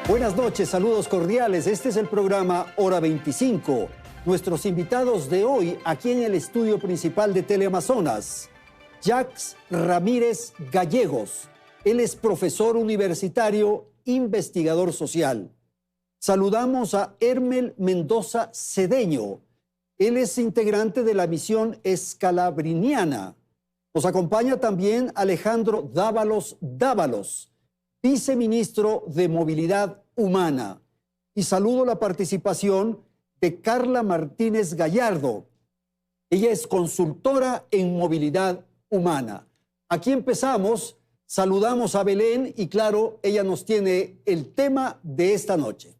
Buenas noches, saludos cordiales. Este es el programa Hora 25. Nuestros invitados de hoy aquí en el estudio principal de Teleamazonas. Jacques Ramírez Gallegos. Él es profesor universitario, investigador social. Saludamos a Hermel Mendoza Cedeño. Él es integrante de la misión escalabriniana. Nos acompaña también Alejandro Dávalos, viceministro de Movilidad Humana. Y saludo la participación de Carla Martínez Gallardo. Ella es consultora en movilidad humana. Aquí empezamos, saludamos a Belén y claro, ella nos tiene el tema de esta noche.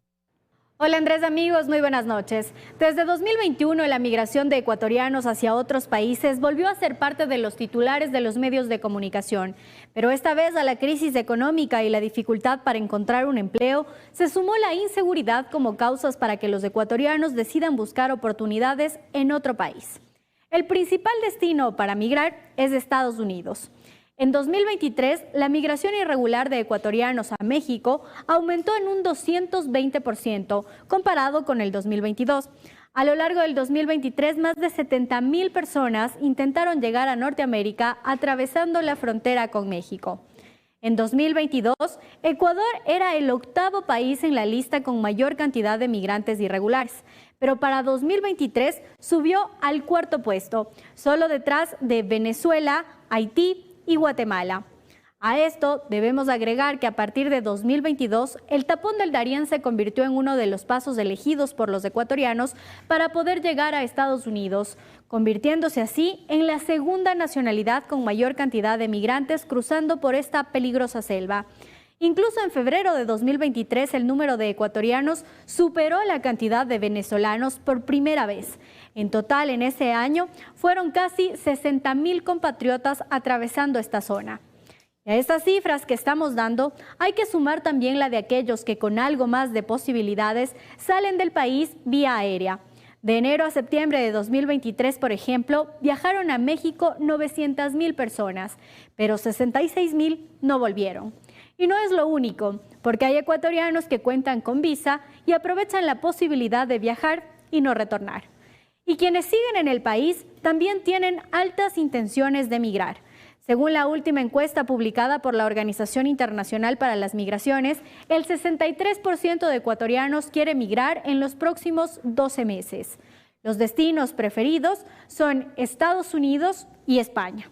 Hola Andrés, amigos, muy buenas noches. Desde 2021 la migración de ecuatorianos hacia otros países volvió a ser parte de los titulares de los medios de comunicación. Pero esta vez a la crisis económica y la dificultad para encontrar un empleo, se sumó la inseguridad como causas para que los ecuatorianos decidan buscar oportunidades en otro país. El principal destino para migrar es Estados Unidos. En 2023, la migración irregular de ecuatorianos a México aumentó en un 220% comparado con el 2022. A lo largo del 2023, más de 70,000 personas intentaron llegar a Norteamérica atravesando la frontera con México. En 2022, Ecuador era el octavo país en la lista con mayor cantidad de migrantes irregulares, pero para 2023 subió al cuarto puesto, solo detrás de Venezuela, Haití y Guatemala. A esto debemos agregar que a partir de 2022, el tapón del Darién se convirtió en uno de los pasos elegidos por los ecuatorianos para poder llegar a Estados Unidos, convirtiéndose así en la segunda nacionalidad con mayor cantidad de migrantes cruzando por esta peligrosa selva. Incluso en febrero de 2023, el número de ecuatorianos superó la cantidad de venezolanos por primera vez. En total, en ese año, fueron casi 60,000 compatriotas atravesando esta zona. Y a estas cifras que estamos dando, hay que sumar también la de aquellos que con algo más de posibilidades salen del país vía aérea. De enero a septiembre de 2023, por ejemplo, viajaron a México 900,000 personas, pero 66,000 no volvieron. Y no es lo único, porque hay ecuatorianos que cuentan con visa y aprovechan la posibilidad de viajar y no retornar. Y quienes siguen en el país también tienen altas intenciones de migrar. Según la última encuesta publicada por la Organización Internacional para las Migraciones, el 63% de ecuatorianos quiere migrar en los próximos 12 meses. Los destinos preferidos son Estados Unidos y España.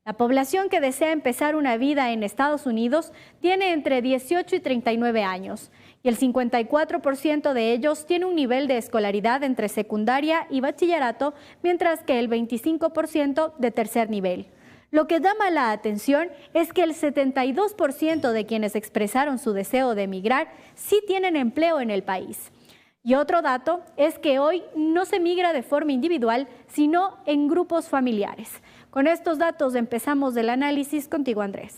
La población que desea empezar una vida en Estados Unidos tiene entre 18 y 39 años y el 54% de ellos tiene un nivel de escolaridad entre secundaria y bachillerato, mientras que el 25% de tercer nivel. Lo que llama la atención es que el 72% de quienes expresaron su deseo de emigrar sí tienen empleo en el país. Y otro dato es que hoy no se migra de forma individual, sino en grupos familiares. Con estos datos empezamos el análisis. Contigo, Andrés.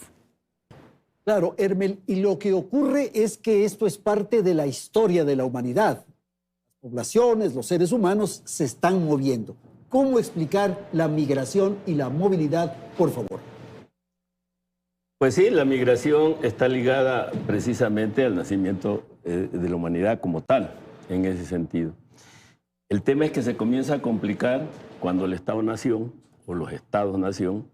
Claro, Hermel, y lo que ocurre es que esto es parte de la historia de la humanidad. Las poblaciones, los seres humanos se están moviendo. ¿Cómo explicar la migración y la movilidad, por favor? Pues sí, la migración está ligada precisamente al nacimiento de la humanidad como tal, en ese sentido. El tema es que se comienza a complicar cuando el Estado-nación o los estados-nación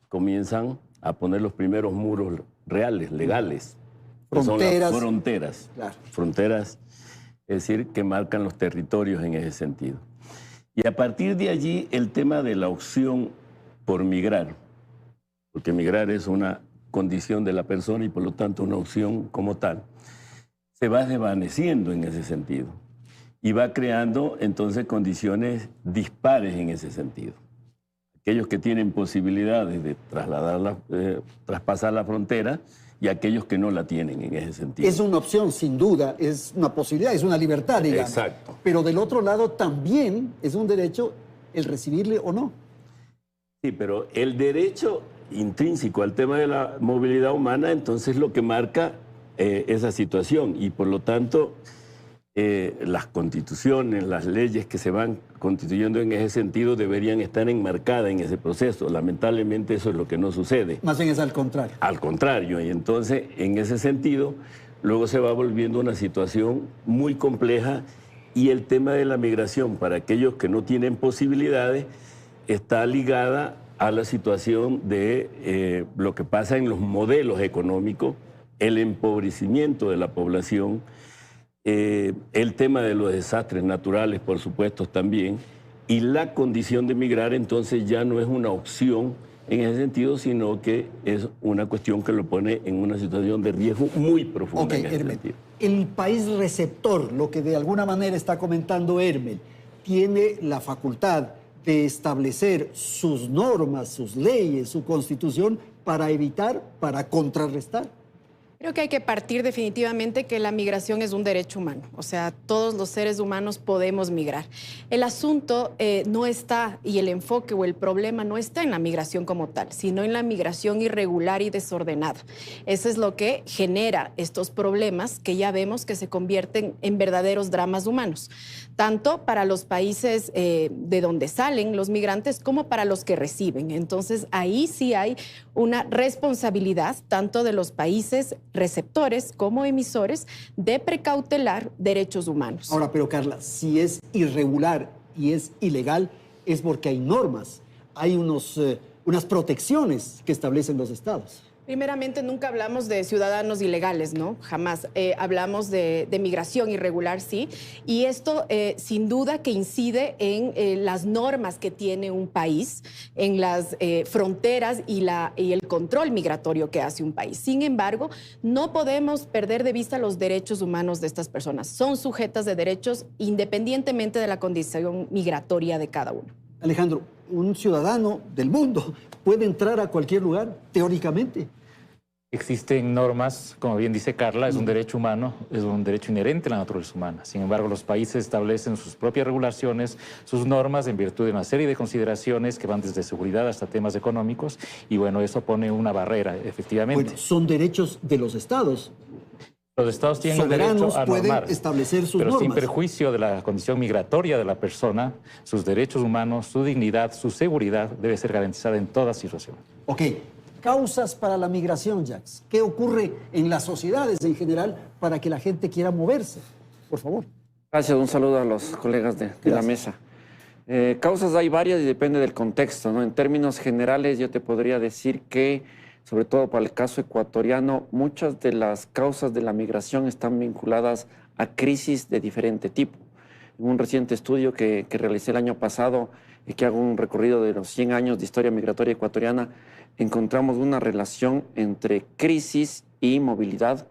comienzan a poner los primeros muros reales, legales. Fronteras. Son las fronteras. Claro. Fronteras, es decir, que marcan los territorios en ese sentido. Y a partir de allí, el tema de la opción por migrar, porque migrar es una condición de la persona y por lo tanto una opción como tal, se va desvaneciendo en ese sentido y va creando entonces condiciones dispares en ese sentido. Aquellos que tienen posibilidades de traspasar la frontera y aquellos que no la tienen en ese sentido. Es una opción, sin duda, es una posibilidad, es una libertad, digamos. Exacto. Pero del otro lado también es un derecho el recibirle o no. Sí, pero el derecho intrínseco al tema de la movilidad humana, entonces lo que marca esa situación y por lo tanto las constituciones, las leyes que se van constituyendo en ese sentido deberían estar enmarcadas en ese proceso. Lamentablemente eso es lo que no sucede. Más bien es al contrario. Al contrario, y entonces en ese sentido luego se va volviendo una situación muy compleja y el tema de la migración para aquellos que no tienen posibilidades está ligada a la situación de lo que pasa en los modelos económicos, el empobrecimiento de la población, el tema de los desastres naturales, por supuesto, también, y la condición de migrar entonces ya no es una opción en ese sentido, sino que es una cuestión que lo pone en una situación de riesgo muy profunda. Ok, Hermel, el país receptor, lo que de alguna manera está comentando Hermel, tiene la facultad de establecer sus normas, sus leyes, su constitución para evitar, para contrarrestar. Creo que hay que partir definitivamente que la migración es un derecho humano. O sea, todos los seres humanos podemos migrar. El asunto no está, y el enfoque o el problema no está en la migración como tal, sino en la migración irregular y desordenada. Eso es lo que genera estos problemas que ya vemos que se convierten en verdaderos dramas humanos, tanto para los países de donde salen los migrantes como para los que reciben. Entonces, ahí sí hay una responsabilidad tanto de los países receptores como emisores de precautelar derechos humanos. Ahora, pero Carla, si es irregular y es ilegal, es porque hay normas, hay unas protecciones que establecen los estados. Primeramente, nunca hablamos de ciudadanos ilegales, ¿no? Jamás. Hablamos de migración irregular, sí. Y esto, sin duda, que incide en las normas que tiene un país, en las fronteras y el control migratorio que hace un país. Sin embargo, no podemos perder de vista los derechos humanos de estas personas. Son sujetas de derechos independientemente de la condición migratoria de cada uno. Alejandro, un ciudadano del mundo puede entrar a cualquier lugar, teóricamente. Existen normas, como bien dice Carla, es un derecho humano, es un derecho inherente a la naturaleza humana. Sin embargo, los países establecen sus propias regulaciones, sus normas en virtud de una serie de consideraciones que van desde seguridad hasta temas económicos y bueno, eso pone una barrera, efectivamente. Bueno, son derechos de los estados. Los estados tienen el derecho a pueden normar, establecer sus pero normas. sin perjuicio de la condición migratoria de la persona, sus derechos humanos, su dignidad, su seguridad debe ser garantizada en toda situación. Ok, causas para la migración, Jacques. ¿Qué ocurre en las sociedades en general para que la gente quiera moverse? Por favor. Gracias, un saludo a los colegas de la mesa. Causas hay varias y depende del contexto, ¿no? En términos generales yo te podría decir que sobre todo para el caso ecuatoriano, muchas de las causas de la migración están vinculadas a crisis de diferente tipo. En un reciente estudio que realicé el año pasado y que hago un recorrido de los 100 años de historia migratoria ecuatoriana, encontramos una relación entre crisis y movilidad.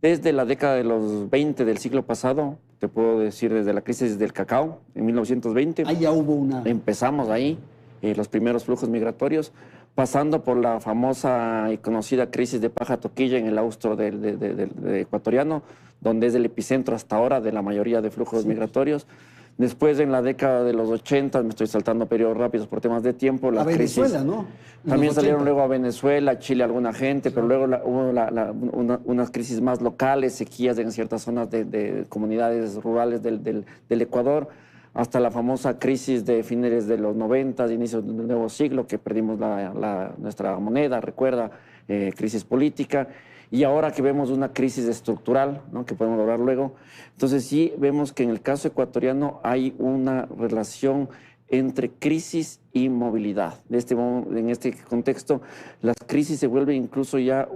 Desde la década de los 20 del siglo pasado, te puedo decir desde la crisis del cacao, en 1920. Ahí ya hubo una... Empezamos ahí, los primeros flujos migratorios, pasando por la famosa y conocida crisis de Paja Toquilla en el austro del ecuatoriano, donde es el epicentro hasta ahora de la mayoría de flujos migratorios. Después, en la década de los 80, me estoy saltando periodos rápidos por temas de tiempo. A Venezuela, ¿no? También salieron luego a Venezuela, Chile, alguna gente, pero luego hubo unas crisis más locales, sequías en ciertas zonas de comunidades rurales del Ecuador, hasta la famosa crisis de finales de los 90, inicios del nuevo siglo, que perdimos nuestra moneda, recuerda, crisis política. Y ahora que vemos una crisis estructural, ¿no?, que podemos hablar luego, entonces sí vemos que en el caso ecuatoriano hay una relación entre crisis y movilidad. En este contexto, las crisis se vuelven incluso ya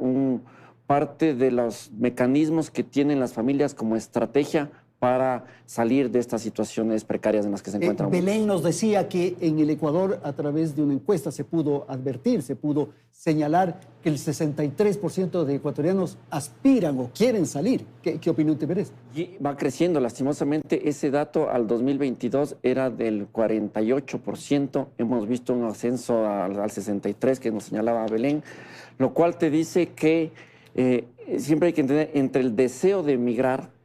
parte de los mecanismos que tienen las familias como estrategia para salir de estas situaciones precarias en las que se encuentran. Belén nos decía que en el Ecuador, a través de una encuesta, se pudo advertir, se pudo señalar que el 63% de ecuatorianos aspiran o quieren salir. ¿Qué opinión te merece? Y va creciendo, lastimosamente. Ese dato al 2022 era del 48%. Hemos visto un ascenso al 63% que nos señalaba Belén, lo cual te dice que siempre hay que entender entre el deseo de emigrar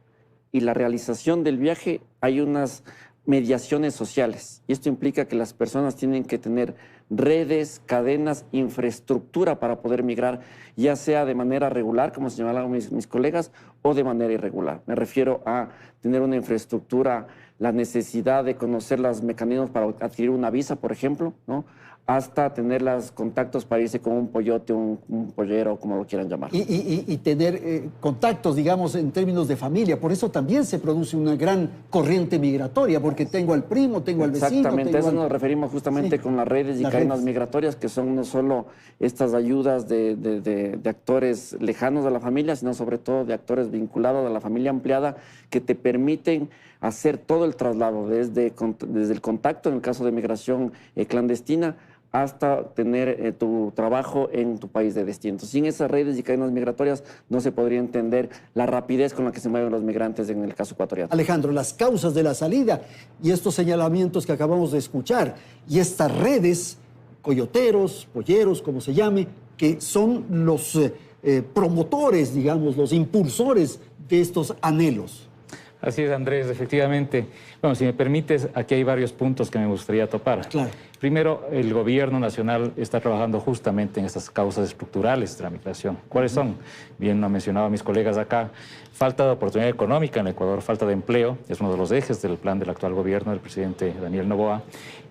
y la realización del viaje hay unas mediaciones sociales. Y esto implica que las personas tienen que tener redes, cadenas, infraestructura para poder migrar, ya sea de manera regular, como señalaban mis colegas, o de manera irregular. Me refiero a tener una infraestructura, la necesidad de conocer los mecanismos para adquirir una visa, por ejemplo, ¿no?, hasta tener los contactos para irse con un pollote, un pollero, como lo quieran llamar. Y tener contactos, digamos, en términos de familia. Por eso también se produce una gran corriente migratoria, porque tengo al primo, tengo al vecino. Exactamente, a eso nos referimos justamente con las redes y cadenas migratorias, que son no solo estas ayudas de actores lejanos de la familia, sino sobre todo de actores vinculados a la familia ampliada, que te permiten hacer todo el traslado, desde el contacto, en el caso de migración clandestina, hasta tener tu trabajo en tu país de destino. Entonces, sin esas redes y cadenas migratorias no se podría entender la rapidez con la que se mueven los migrantes en el caso ecuatoriano. Alejandro, las causas de la salida y estos señalamientos que acabamos de escuchar y estas redes, coyoteros, polleros, como se llame, que son los promotores, digamos, los impulsores de estos anhelos. Así es, Andrés, efectivamente. Bueno, si me permites, aquí hay varios puntos que me gustaría topar. Claro. Primero, el gobierno nacional está trabajando justamente en estas causas estructurales de la migración. ¿Cuáles son? Bien lo han mencionado mis colegas acá. Falta de oportunidad económica en Ecuador, falta de empleo, es uno de los ejes del plan del actual gobierno del presidente Daniel Noboa.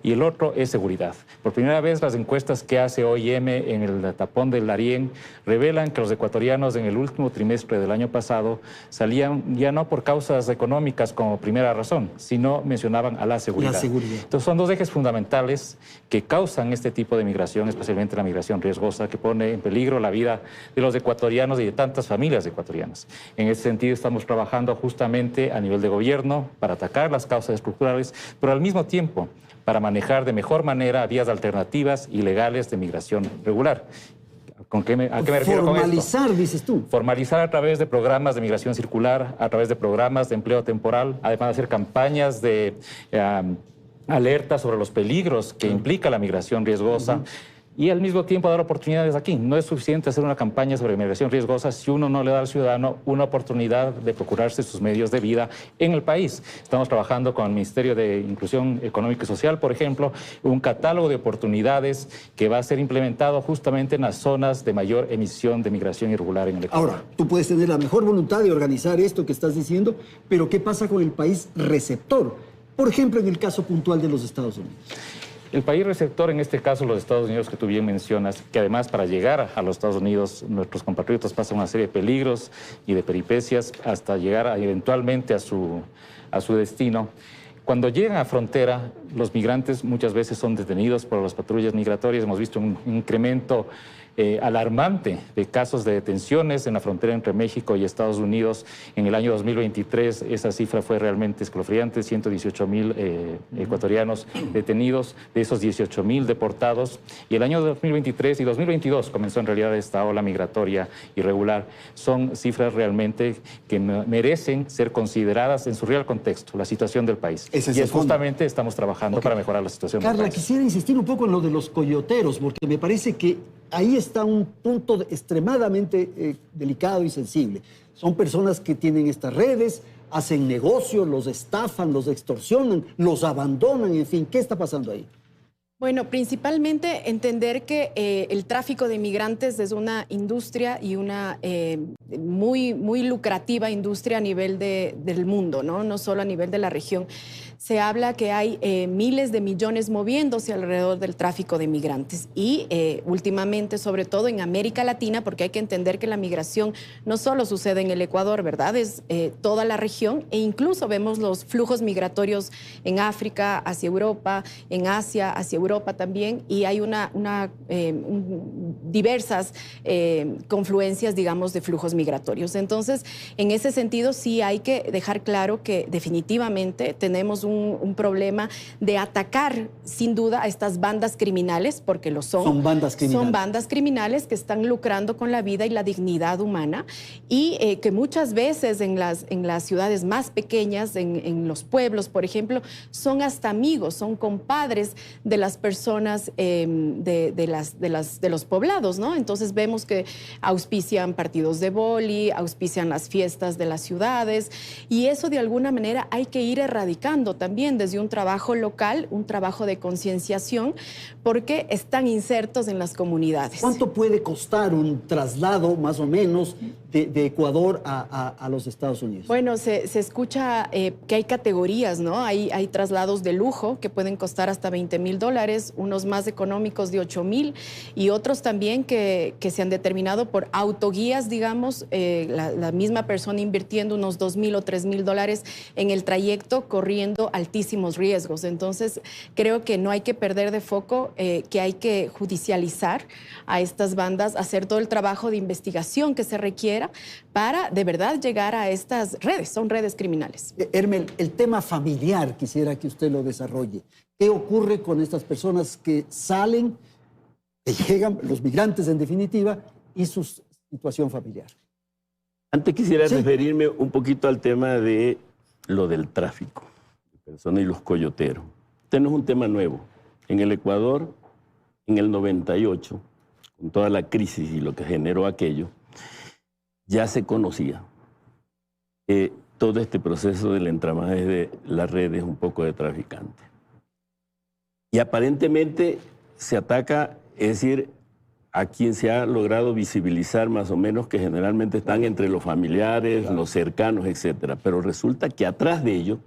Y el otro es seguridad. Por primera vez, las encuestas que hace OIM en el tapón del Darién revelan que los ecuatorianos en el último trimestre del año pasado salían ya no por causas económicas como primera razón, sino mencionaban a la seguridad. Entonces son dos ejes fundamentales que causan este tipo de migración, especialmente la migración riesgosa, que pone en peligro la vida de los ecuatorianos y de tantas familias ecuatorianas. En ese sentido, estamos trabajando justamente a nivel de gobierno para atacar las causas estructurales, pero al mismo tiempo para manejar de mejor manera vías alternativas y legales de migración regular. ¿A qué me refiero con esto? Formalizar, dices tú. Formalizar a través de programas de migración circular, a través de programas de empleo temporal, además de hacer campañas de alerta sobre los peligros que implica la migración riesgosa. Y al mismo tiempo dar oportunidades aquí. No es suficiente hacer una campaña sobre migración riesgosa si uno no le da al ciudadano una oportunidad de procurarse sus medios de vida en el país. Estamos trabajando con el Ministerio de Inclusión Económica y Social, por ejemplo, un catálogo de oportunidades que va a ser implementado justamente en las zonas de mayor emisión de migración irregular en el Ecuador. Ahora, tú puedes tener la mejor voluntad de organizar esto que estás diciendo, pero ¿qué pasa con el país receptor? Por ejemplo, en el caso puntual de los Estados Unidos. El país receptor, en este caso los Estados Unidos, que tú bien mencionas, que además para llegar a los Estados Unidos nuestros compatriotas pasan una serie de peligros y de peripecias hasta llegar eventualmente a su destino. Cuando llegan a frontera, los migrantes muchas veces son detenidos por las patrullas migratorias. Hemos visto un incremento alarmante de casos de detenciones en la frontera entre México y Estados Unidos. En el año 2023 esa cifra fue realmente escalofriante, 118,000 ecuatorianos detenidos, de esos 18,000 deportados. Y el año 2023 y 2022 comenzó en realidad esta ola migratoria irregular. Son cifras realmente que merecen ser consideradas en su real contexto, la situación del país. Ese es y el fondo. Justamente estamos trabajando para mejorar la situación Carla, del país. quisiera insistir un poco en lo de los coyoteros, porque me parece que ahí está un punto extremadamente delicado y sensible. Son personas que tienen estas redes, hacen negocios, los estafan, los extorsionan, los abandonan, en fin, ¿qué está pasando ahí? Bueno, principalmente entender que el tráfico de migrantes es una industria y una muy lucrativa industria a nivel del mundo, ¿no? No solo a nivel de la región. Se habla que hay miles de millones moviéndose alrededor del tráfico de migrantes y últimamente, sobre todo en América Latina, porque hay que entender que la migración no solo sucede en el Ecuador, ¿verdad? Es toda la región e incluso vemos los flujos migratorios en África hacia Europa, en Asia hacia Europa también, y hay diversas confluencias, digamos, de flujos migratorios. Entonces, en ese sentido, sí hay que dejar claro que definitivamente tenemos un problema de atacar, sin duda, a estas bandas criminales, porque lo son. Son bandas criminales. Son bandas criminales que están lucrando con la vida y la dignidad humana y que muchas veces en las ciudades más pequeñas, en los pueblos, por ejemplo, son hasta amigos, son compadres de las personas de los poblados, ¿no? Entonces vemos que auspician partidos de vóley, auspician las fiestas de las ciudades y eso de alguna manera hay que ir erradicando también desde un trabajo local, un trabajo de concienciación, porque están insertos en las comunidades. ¿Cuánto puede costar un traslado, más o menos, de Ecuador a los Estados Unidos? Bueno, se escucha que hay categorías, ¿no? Hay traslados de lujo que pueden costar hasta $20,000, unos más económicos de $8,000 y otros también que se han determinado por autoguías, digamos, la misma persona invirtiendo unos $2,000 o $3,000 en el trayecto, corriendo altísimos riesgos. Entonces, creo que no hay que perder de foco que hay que judicializar a estas bandas, hacer todo el trabajo de investigación que se requiera para de verdad llegar a estas redes, son redes criminales. Hermel, el tema familiar quisiera que usted lo desarrolle. ¿Qué ocurre con estas personas que salen, que llegan, los migrantes en definitiva, y su situación familiar? Antes quisiera referirme un poquito al tema de lo del tráfico de personas y los coyoteros. Este no es un tema nuevo. En el Ecuador, en el 98, con toda la crisis y lo que generó aquello, ya se conocía todo este proceso del entramaje de las redes un poco de traficantes. Y aparentemente se ataca, es decir, a quien se ha logrado visibilizar más o menos, que generalmente están entre los familiares, los cercanos, etcétera. Pero resulta que atrás de ello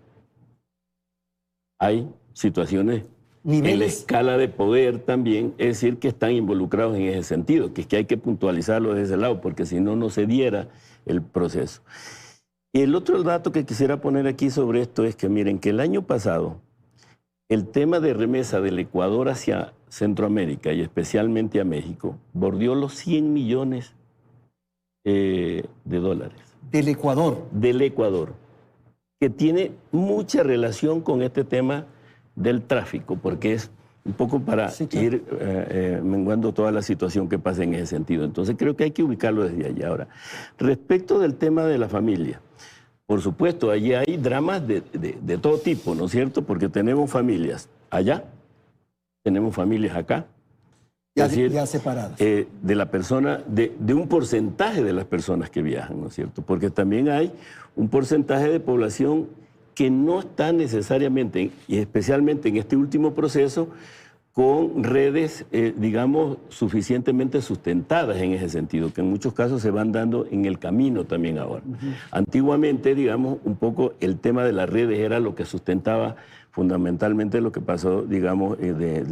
hay situaciones en la escala de poder también, es decir, que están involucrados en ese sentido, que es que hay que puntualizarlo desde ese lado, porque si no, no se diera el proceso. Y el otro dato que quisiera poner aquí sobre esto es que miren que el año pasado el tema de remesa del Ecuador hacia Centroamérica y especialmente a México bordeó los 100 millones de dólares. Del Ecuador. Del Ecuador, que tiene mucha relación con este tema del tráfico, porque es un poco para ir menguando toda la situación que pasa en ese sentido. Entonces creo que hay que ubicarlo desde allá. Ahora, respecto del tema de la familia, por supuesto, allí hay dramas de todo tipo, ¿no es cierto? Porque tenemos familias allá, tenemos familias acá. Ya separadas. De la persona, de un porcentaje de las personas que viajan, ¿no es cierto? Porque también hay un porcentaje de población que no está necesariamente, y especialmente en este último proceso, con redes, digamos, suficientemente sustentadas en ese sentido, que en muchos casos se van dando en el camino también ahora. Antiguamente, digamos, un poco el tema de las redes era lo que sustentaba fundamentalmente lo que pasó, digamos, de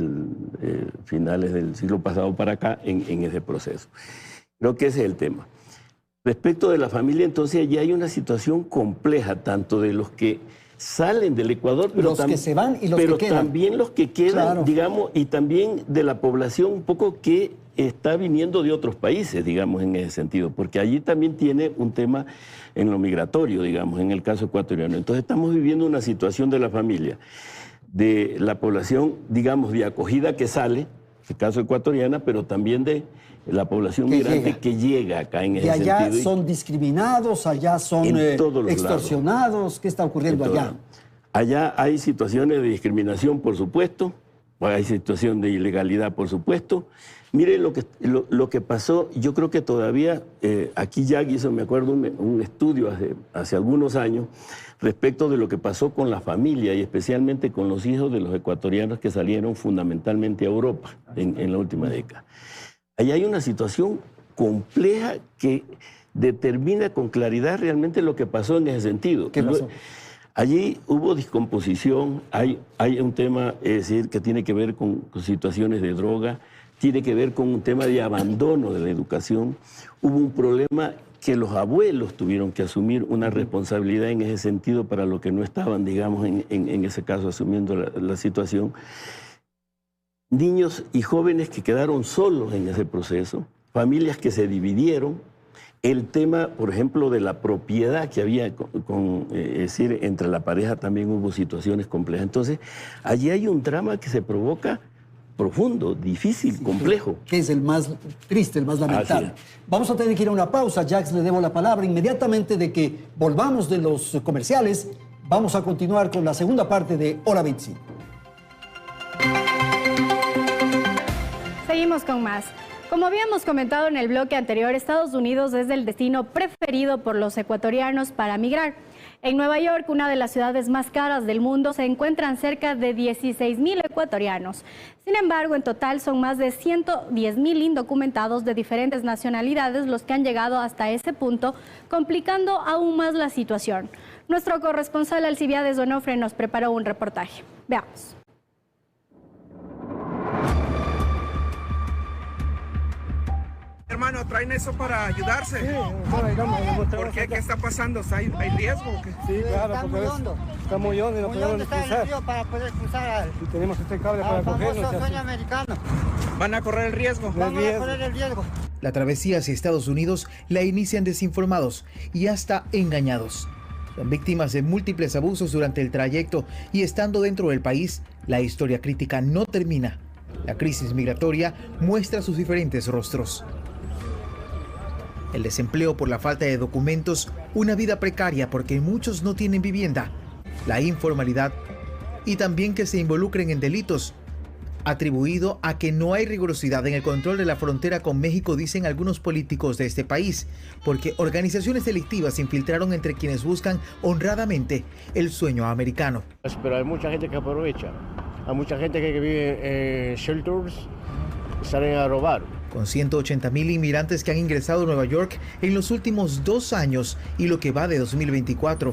finales del siglo pasado para acá en ese proceso. Creo que ese es el tema. Respecto de la familia, entonces, allí hay una situación compleja, tanto de los que salen del Ecuador, pero los que se van y los que quedan. También los que quedan, claro, digamos, y también de la población un poco que está viniendo de otros países, digamos, en ese sentido, porque allí también tiene un tema en lo migratorio, digamos, en el caso ecuatoriano. Entonces estamos viviendo una situación de la familia, de la población, digamos, de acogida que sale, en el caso ecuatoriana, pero también de la población migrante que llega acá en ese sentido. Y allá son discriminados, allá son extorsionados. ¿Qué está ocurriendo allá? Allá hay situaciones de discriminación, por supuesto, hay situación de ilegalidad, por supuesto. Mire lo que pasó, yo creo que todavía, aquí ya hizo, me acuerdo, un estudio hace algunos años respecto de lo que pasó con la familia y especialmente con los hijos de los ecuatorianos que salieron fundamentalmente a Europa en la última década. Allá hay una situación compleja que determina con claridad realmente lo que pasó en ese sentido. ¿Qué pasó? Allí hubo descomposición, hay un tema, es decir, que tiene que ver con situaciones de droga, tiene que ver con un tema de abandono de la educación. Hubo un problema que los abuelos tuvieron que asumir una responsabilidad en ese sentido para lo que no estaban, digamos, en ese caso asumiendo la situación. Niños y jóvenes que quedaron solos en ese proceso, familias que se dividieron, el tema, por ejemplo, de la propiedad que había, es decir, entre la pareja también hubo situaciones complejas. Entonces, allí hay un drama que se provoca profundo, difícil, complejo. Que es el más triste, el más lamentable. Vamos a tener que ir a una pausa. Jax, le debo la palabra. Inmediatamente de que volvamos de los comerciales, vamos a continuar con la segunda parte de Hora 25. Seguimos con más. Como habíamos comentado en el bloque anterior, Estados Unidos es el destino preferido por los ecuatorianos para migrar. En Nueva York, una de las ciudades más caras del mundo, se encuentran cerca de 16.000 ecuatorianos. Sin embargo, en total son más de 110.000 indocumentados de diferentes nacionalidades los que han llegado hasta ese punto, complicando aún más la situación. Nuestro corresponsal Alcibiades Onofre nos preparó un reportaje. Veamos. Hermano, ¿traen eso para ayudarse? Sí, ¿por qué? ¿Qué está pasando? ¿Hay riesgo? Sí, claro, porque está muy hondo y no podemos cruzar. Para poder cruzar Y tenemos este cable para cogernos. Sueño americano. ¿Van a correr el riesgo? Vamos a correr el riesgo. La travesía hacia Estados Unidos la inician desinformados y hasta engañados. Son víctimas de múltiples abusos durante el trayecto y estando dentro del país, la historia crítica no termina. La crisis migratoria muestra sus diferentes rostros. El desempleo por la falta de documentos, una vida precaria porque muchos no tienen vivienda, la informalidad y también que se involucren en delitos, atribuido a que no hay rigurosidad en el control de la frontera con México, dicen algunos políticos de este país, porque organizaciones delictivas se infiltraron entre quienes buscan honradamente el sueño americano. Pero hay mucha gente que aprovecha, hay mucha gente que vive en shelters, salen a robar. Con 180.000 inmigrantes que han ingresado a Nueva York en los últimos 2 años y lo que va de 2024,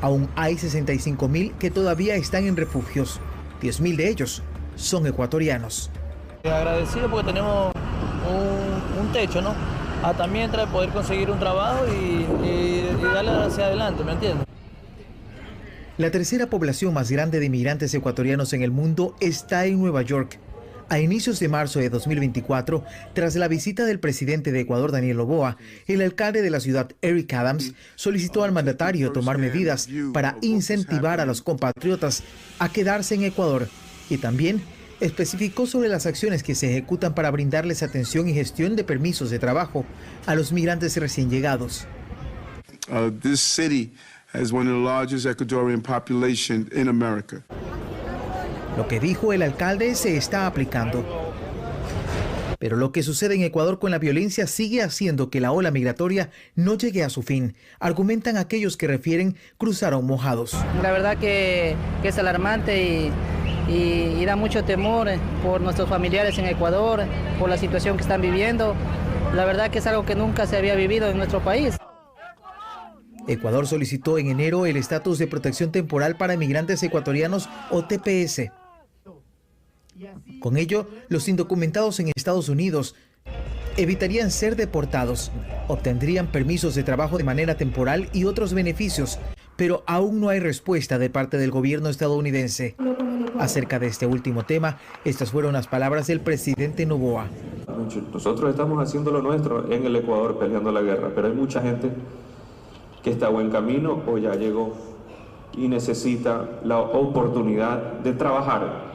aún hay 65.000 que todavía están en refugios. 10.000 de ellos son ecuatorianos. Agradecido porque tenemos un techo, ¿no? También trae poder conseguir un trabajo y darle hacia adelante, ¿me entiendes? La tercera población más grande de inmigrantes ecuatorianos en el mundo está en Nueva York. A inicios de marzo de 2024, tras la visita del presidente de Ecuador, Daniel Noboa, el alcalde de la ciudad, Eric Adams, solicitó al mandatario tomar medidas para incentivar a los compatriotas a quedarse en Ecuador y también especificó sobre las acciones que se ejecutan para brindarles atención y gestión de permisos de trabajo a los migrantes recién llegados. This city has one of the largest Ecuadorian population in America. Lo que dijo el alcalde se está aplicando. Pero lo que sucede en Ecuador con la violencia sigue haciendo que la ola migratoria no llegue a su fin, argumentan aquellos que refieren cruzaron mojados. La verdad que es alarmante y da mucho temor por nuestros familiares en Ecuador, por la situación que están viviendo. La verdad que es algo que nunca se había vivido en nuestro país. Ecuador solicitó en enero el estatus de protección temporal para inmigrantes ecuatorianos o TPS. Con ello, los indocumentados en Estados Unidos evitarían ser deportados, obtendrían permisos de trabajo de manera temporal y otros beneficios, pero aún no hay respuesta de parte del gobierno estadounidense. Acerca de este último tema, estas fueron las palabras del presidente Noboa. Nosotros estamos haciendo lo nuestro en el Ecuador peleando la guerra, pero hay mucha gente que está a buen camino o ya llegó y necesita la oportunidad de trabajar.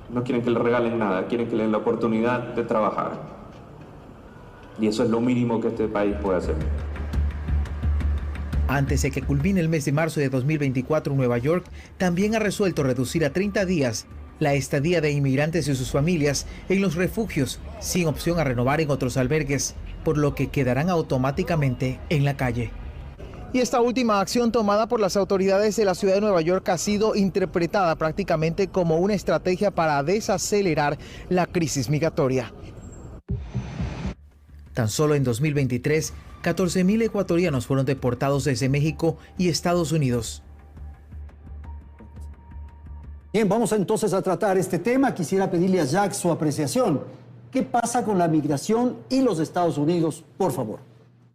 No quieren que le regalen nada, quieren que le den la oportunidad de trabajar. Y eso es lo mínimo que este país puede hacer. Antes de que culmine el mes de marzo de 2024, Nueva York también ha resuelto reducir a 30 días la estadía de inmigrantes y sus familias en los refugios, sin opción a renovar en otros albergues, por lo que quedarán automáticamente en la calle. Y esta última acción tomada por las autoridades de la ciudad de Nueva York ha sido interpretada prácticamente como una estrategia para desacelerar la crisis migratoria. Tan solo en 2023, 14.000 ecuatorianos fueron deportados desde México y Estados Unidos. Bien, vamos entonces a tratar este tema. Quisiera pedirle a Jack su apreciación. ¿Qué pasa con la migración y los Estados Unidos, por favor?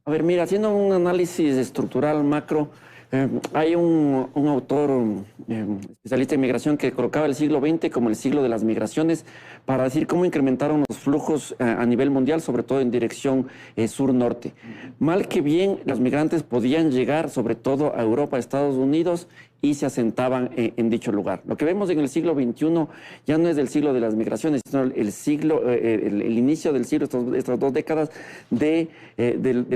A ver, mira, haciendo un análisis estructural macro, hay un autor especialista en migración que colocaba el siglo XX como el siglo de las migraciones para decir cómo incrementaron los flujos a nivel mundial, sobre todo en dirección sur-norte. Mal que bien, los migrantes podían llegar sobre todo a Europa, a Estados Unidos, y se asentaban en dicho lugar. Lo que vemos en el siglo XXI ya no es del siglo de las migraciones, sino el inicio del siglo, estas 2 décadas del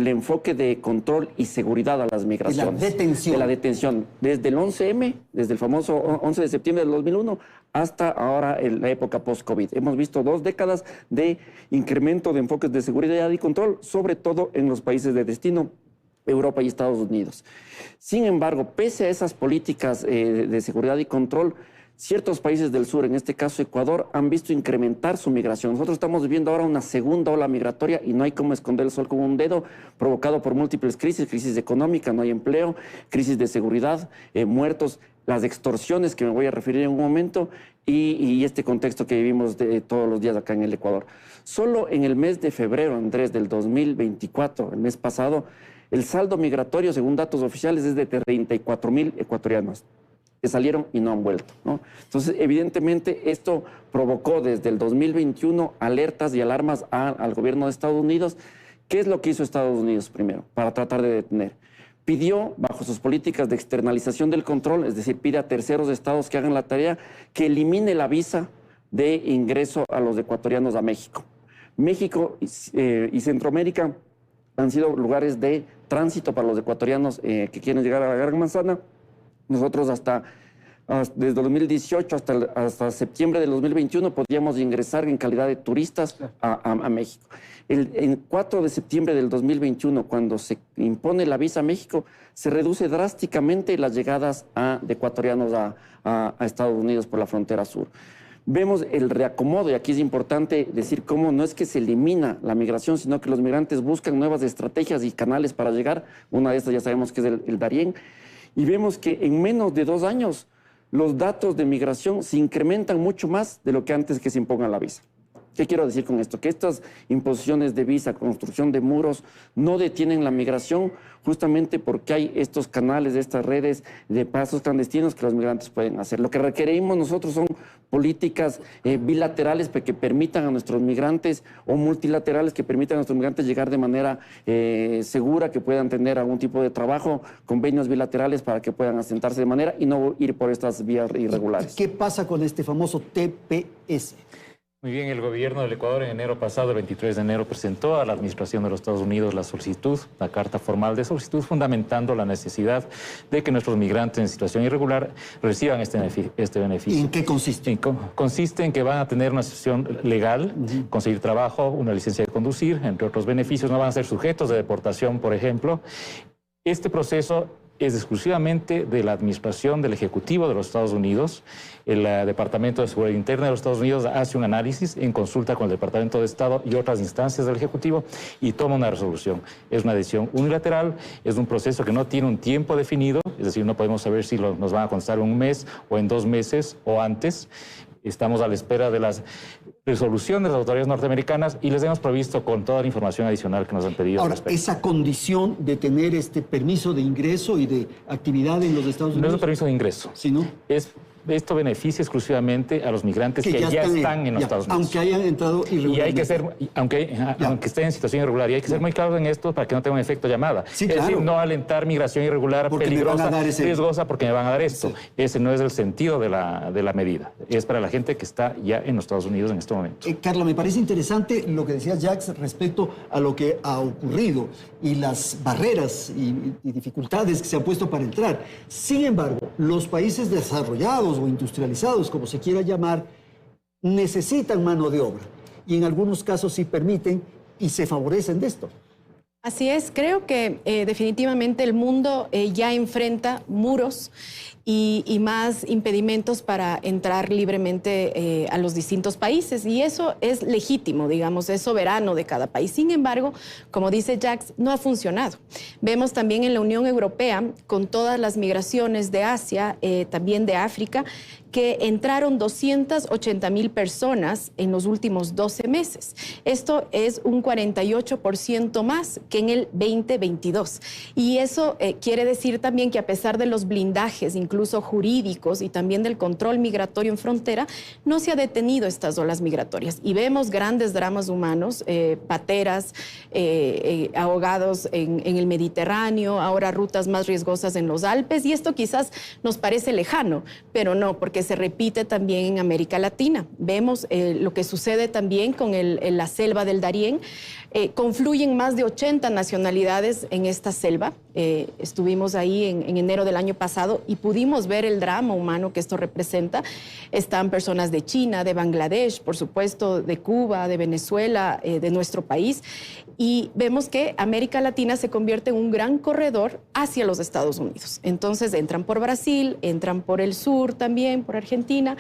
enfoque de control y seguridad a las migraciones. La detención detención. Desde el 11M, desde el famoso 11 de septiembre del 2001, hasta ahora en la época post-COVID. Hemos visto 2 décadas de incremento de enfoques de seguridad y control, sobre todo en los países de destino, Europa y Estados Unidos. Sin embargo, pese a esas políticas de seguridad y control, ciertos países del sur, en este caso Ecuador, han visto incrementar su migración. Nosotros estamos viviendo ahora una segunda ola migratoria y no hay cómo esconder el sol con un dedo, provocado por múltiples crisis económica, no hay empleo, crisis de seguridad, muertos, las extorsiones que me voy a referir en un momento y este contexto que vivimos todos los días acá en el Ecuador. Solo en el mes de febrero, Andrés, del 2024, el mes pasado, el saldo migratorio, según datos oficiales, es de 34.000 ecuatorianos que salieron y no han vuelto, ¿no? Entonces, evidentemente, esto provocó desde el 2021 alertas y alarmas al gobierno de Estados Unidos. ¿Qué es lo que hizo Estados Unidos primero para tratar de detener? Pidió, bajo sus políticas de externalización del control, es decir, pide a terceros estados que hagan la tarea, que elimine la visa de ingreso a los ecuatorianos a México. México y Centroamérica han sido lugares de tránsito para los ecuatorianos que quieren llegar a la Gran Manzana. Nosotros desde 2018 hasta septiembre del 2021 podíamos ingresar en calidad de turistas a México. El 4 de septiembre del 2021, cuando se impone la visa a México, se reduce drásticamente las llegadas de ecuatorianos a Estados Unidos por la frontera sur. Vemos el reacomodo, y aquí es importante decir cómo no es que se elimina la migración, sino que los migrantes buscan nuevas estrategias y canales para llegar. Una de estas ya sabemos que es el Darién. Y vemos que en menos de 2 años los datos de migración se incrementan mucho más de lo que antes que se imponga la visa. ¿Qué quiero decir con esto? Que estas imposiciones de visa, construcción de muros, no detienen la migración justamente porque hay estos canales, estas redes de pasos clandestinos que los migrantes pueden hacer. Lo que requerimos nosotros son políticas bilaterales que permitan a nuestros migrantes o multilaterales que permitan a nuestros migrantes llegar de manera segura, que puedan tener algún tipo de trabajo, convenios bilaterales para que puedan asentarse de manera y no ir por estas vías irregulares. ¿Qué pasa con este famoso TPS? Muy bien, el gobierno del Ecuador en enero pasado, el 23 de enero, presentó a la Administración de los Estados Unidos la carta formal de solicitud, fundamentando la necesidad de que nuestros migrantes en situación irregular reciban este beneficio. ¿En qué consiste? Consiste en que van a tener una situación legal, conseguir trabajo, una licencia de conducir, entre otros beneficios, no van a ser sujetos de deportación, por ejemplo. Este proceso es exclusivamente de la administración del Ejecutivo de los Estados Unidos. El Departamento de Seguridad Interna de los Estados Unidos hace un análisis en consulta con el Departamento de Estado y otras instancias del Ejecutivo y toma una resolución. Es una decisión unilateral, es un proceso que no tiene un tiempo definido, es decir, no podemos saber si nos van a contestar en 1 mes o en 2 meses o antes. Estamos a la espera de las resoluciones de las autoridades norteamericanas y les hemos provisto con toda la información adicional que nos han pedido. Ahora, esa condición de tener este permiso de ingreso y de actividad en los Estados Unidos... No es un permiso de ingreso. ¿Sí, no? Esto beneficia exclusivamente a los migrantes que ya están en los Estados Unidos. Aunque hayan entrado irregularmente. Y hay que ser, aunque estén en situación irregular, y hay que ser muy claros en esto para que no tenga un efecto llamada. Sí, es decir, no alentar migración irregular, porque peligrosa, riesgosa, porque me van a dar esto. Sí. Ese no es el sentido de la medida. Es para la gente que está ya en los Estados Unidos en este momento. Carla, me parece interesante lo que decía Jacques respecto a lo que ha ocurrido y las barreras y dificultades que se han puesto para entrar. Sin embargo, los países desarrollados o industrializados, como se quiera llamar, necesitan mano de obra y en algunos casos sí permiten y se favorecen de esto. Así es, creo que definitivamente el mundo ya enfrenta muros y más impedimentos para entrar libremente a los distintos países y eso es legítimo, digamos, es soberano de cada país. Sin embargo, como dice Jacques, no ha funcionado. Vemos también en la Unión Europea, con todas las migraciones de Asia, también de África, que entraron 280,000 personas en los últimos 12 meses. Esto es un 48% más que en el 2022. Y eso quiere decir también que a pesar de los blindajes, incluso jurídicos, y también del control migratorio en frontera, no se ha detenido estas olas migratorias. Y vemos grandes dramas humanos, pateras, ahogados en el Mediterráneo, ahora rutas más riesgosas en los Alpes. Y esto quizás nos parece lejano, pero no, porque se repite también en América Latina. Vemos lo que sucede también con la selva del Darién. Confluyen más de 80 nacionalidades en esta selva. Estuvimos ahí en enero del año pasado y pudimos ver el drama humano que esto representa. Están personas de China, de Bangladesh, por supuesto, de Cuba, de Venezuela, de nuestro país. Y vemos que América Latina se convierte en un gran corredor hacia los Estados Unidos. Entonces entran por Brasil, entran por el sur también, por Argentina.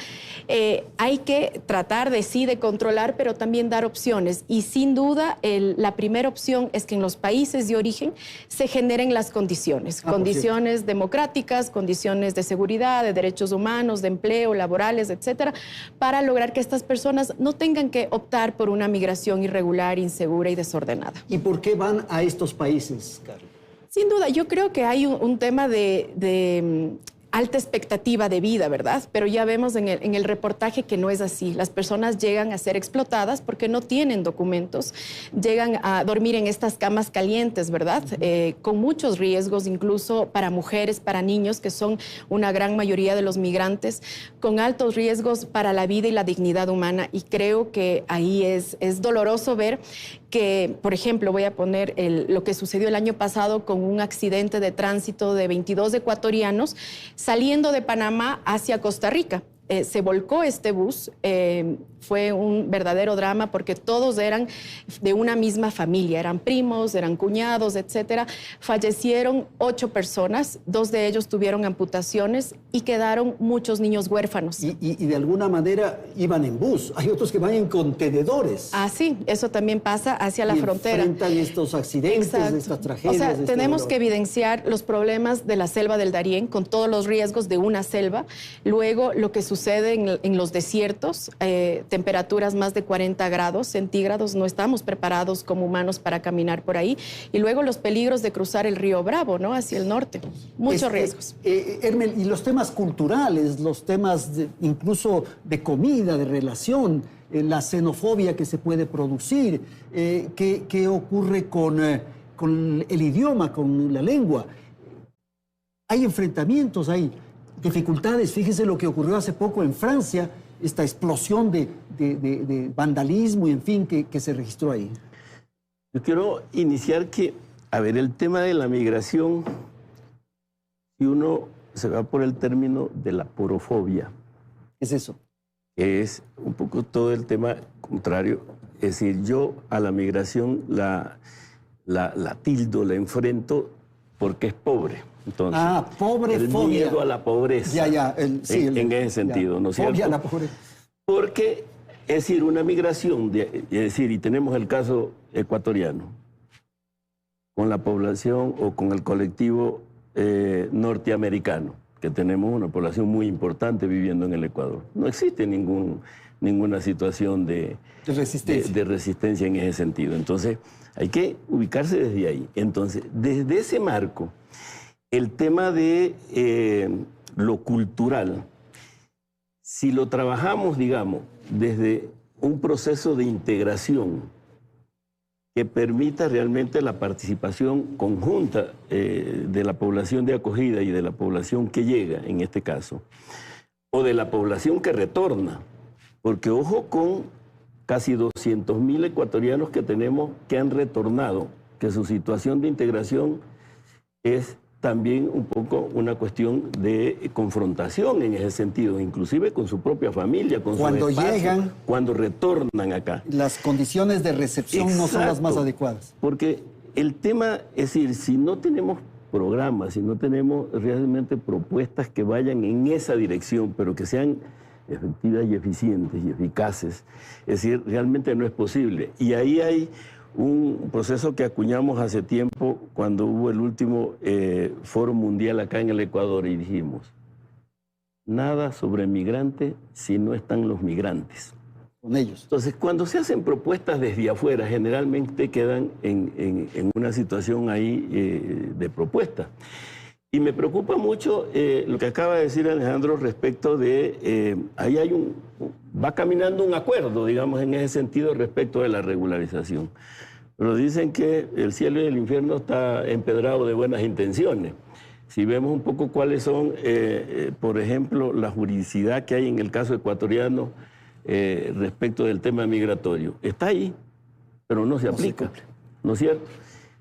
Hay que tratar de controlar, pero también dar opciones. Y sin duda, la primera opción es que en los países de origen se generen las condiciones. Condiciones democráticas, condiciones de seguridad, de derechos humanos, de empleo, laborales, etcétera, para lograr que estas personas no tengan que optar por una migración irregular, insegura y desordenada. ¿Y por qué van a estos países, Carla? Sin duda, yo creo que hay un tema de alta expectativa de vida, ¿verdad? Pero ya vemos en el reportaje que no es así. Las personas llegan a ser explotadas porque no tienen documentos, llegan a dormir en estas camas calientes, ¿verdad? Con muchos riesgos, incluso para mujeres, para niños, que son una gran mayoría de los migrantes, con altos riesgos para la vida y la dignidad humana. Y creo que ahí es doloroso ver que, por ejemplo, voy a poner lo que sucedió el año pasado con un accidente de tránsito de 22 ecuatorianos saliendo de Panamá hacia Costa Rica. Se volcó este bus, fue un verdadero drama porque todos eran de una misma familia, eran primos, eran cuñados, etcétera. Fallecieron 8 personas, 2 de ellos tuvieron amputaciones y quedaron muchos niños huérfanos. Y de alguna manera iban en bus, hay otros que van en contenedores. Ah, sí, eso también pasa hacia la frontera. Enfrentan estos accidentes, estas tragedias. O sea, tenemos que evidenciar los problemas de la selva del Darién con todos los riesgos de una selva. Luego, lo que sucede en los desiertos, temperaturas más de 40 grados centígrados, no estamos preparados como humanos para caminar por ahí. Y luego los peligros de cruzar el río Bravo, ¿no? Hacia el norte. Muchos riesgos. Hermel, y los temas culturales, los temas incluso de comida, de relación, la xenofobia que se puede producir, ¿qué ocurre con el idioma, con la lengua? Hay enfrentamientos, hay dificultades. Fíjese lo que ocurrió hace poco en Francia, esta explosión de vandalismo y en fin que se registró ahí. Yo quiero iniciar que, a ver, el tema de la migración, si uno se va por el término de la porofobia. ¿Qué es eso? Es un poco todo el tema contrario. Es decir, yo a la migración la tildo, la enfrento porque es pobre. Entonces, el miedo a la pobreza. En ese sentido, ¿no es cierto? Fobia a la pobreza. Porque, es decir, una migración, y tenemos el caso ecuatoriano, con la población o con el colectivo norteamericano, que tenemos una población muy importante viviendo en el Ecuador. No existe ninguna situación de resistencia en ese sentido. Entonces, hay que ubicarse desde ahí. Entonces, desde ese marco, el tema de lo cultural, si lo trabajamos, digamos, desde un proceso de integración que permita realmente la participación conjunta de la población de acogida y de la población que llega, en este caso, o de la población que retorna, porque ojo con casi 200.000 ecuatorianos que tenemos que han retornado, que su situación de integración es también un poco una cuestión de confrontación en ese sentido, inclusive con su propia familia, con cuando su espacio, llegan, cuando retornan acá. Las condiciones de recepción no son las más adecuadas. Porque el tema, es decir, si no tenemos programas, si no tenemos realmente propuestas que vayan en esa dirección, pero que sean efectivas y eficientes y eficaces, es decir, realmente no es posible. Y ahí hay un proceso que acuñamos hace tiempo cuando hubo el último foro mundial acá en el Ecuador y dijimos, nada sobre migrantes si no están los migrantes. Con ellos. Entonces, cuando se hacen propuestas desde afuera, generalmente quedan en una situación ahí de propuesta. Y me preocupa mucho lo que acaba de decir Alejandro respecto de, ahí hay va caminando un acuerdo, digamos, en ese sentido respecto de la regularización. Pero dicen que el cielo y el infierno está empedrado de buenas intenciones. Si vemos un poco cuáles son, por ejemplo, la juridicidad que hay en el caso ecuatoriano respecto del tema migratorio, está ahí. pero no se aplica, ¿no es cierto?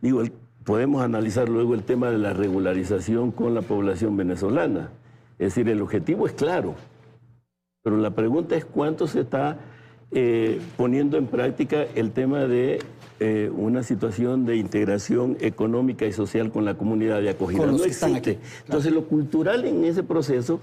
Digo, podemos analizar luego el tema de la regularización con la población venezolana. Es decir, el objetivo es claro, pero la pregunta es cuánto se está poniendo en práctica el tema de una situación de integración económica y social con la comunidad de acogida. No existe. Entonces, lo cultural en ese proceso